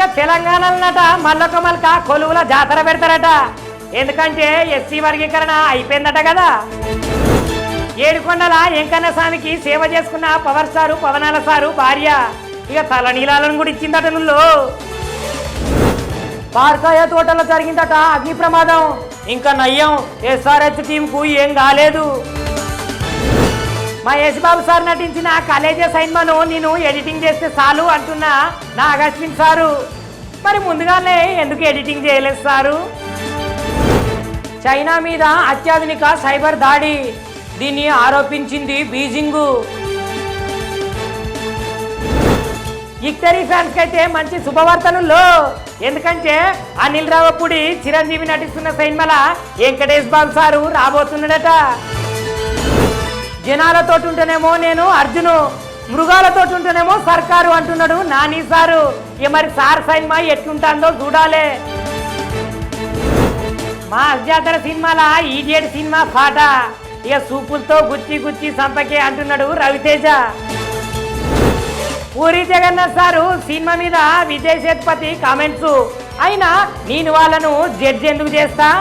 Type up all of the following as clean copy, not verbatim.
ఇక తెలంగాణలోనట మల్లొక మల్క కొలువుల జాతర పెడతారట. ఎందుకంటే ఎస్సీ వర్గీకరణ అయిపోయిందట కదా. ఏడుకొండల వెంకన్న స్వామికి సేవ చేసుకున్న పవర్ స్టారు పవనాల సారు భార్య ఇక తలనీలాలను కూడా ఇచ్చిందట. నువ్వు పార్కాయ తోటలో జరిగిందట అగ్ని ప్రమాదం. ఇంకా నయ్యం ఎస్ఆర్హెచ్ టీంకు ఏం కాలేదు. మా యేసుబాబు సార్ నటించిన కాలేజీ సైన్మాను నేను ఎడిటింగ్ చేస్తే చాలు అంటున్నా నా అగస్టిన్ సారు. మరి ముందుగానే ఎందుకు ఎడిటింగ్ చేయలేదు సారు? చైనా మీద అత్యాధునిక సైబర్ దాడి, దీన్ని ఆరోపించింది బీజింగ్. విక్టరీ ఫ్యాన్స్ అయితే మంచి శుభవార్తనుల్లో. ఎందుకంటే అనిల్ రావపూడి చిరంజీవి నటిస్తున్న సైన్మల వెంకటేష్ బాబు సారు రాబోతున్నాడట. జనాలతో ఉంటేనేమో నేను అర్జును, మృగాలతో ఉంటేనేమో సర్కారు అంటున్నాడు నాని సారు. ఇక మరి సార్ సైన్మా ఎట్లుంటుందో చూడాలి. మా అర్జాతర సినిమాల ఈడియట్ సినిమా పాట ఇక సూపులతో గుచ్చి గుచ్చి సంపకే అంటున్నాడు రవితేజ. పూరి జగన్నాథ్ సారు సినిమా మీద విజయ్ సేతుపతి కామెంట్స్. అయినా నేను వాళ్ళను జడ్జి ఎందుకు చేస్తా?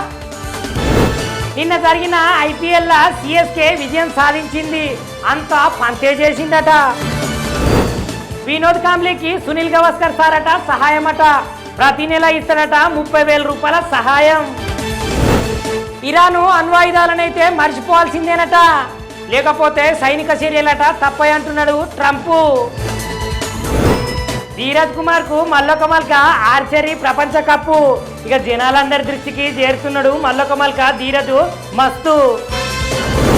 నిన్న జరిగిన ఐపీఎల్ సిఎస్కే విజయం సాధించింది, అంతా పంతే చేసిందట. వినోద్ కాంబ్లీకి సునీల్ గవాస్కర్ సార్ అట సహాయమట. ప్రతి నెల ఇస్తాడట 30,000 రూపాయల సహాయం. ఇరాను అణ్వాయుధాలనైతే మర్చిపోవాల్సిందేనట, లేకపోతే సైనిక చర్యలట తప్పై అంటున్నాడు ట్రంప్. ధీరజ్ కుమార్ కు మల్లొక మల్క ఆర్చరీ ప్రపంచ కప్పు ఇక జనాలందరి దృష్టికి చేరుతున్నాడు. మల్లొక మల్క ధీరజ్ మస్తు.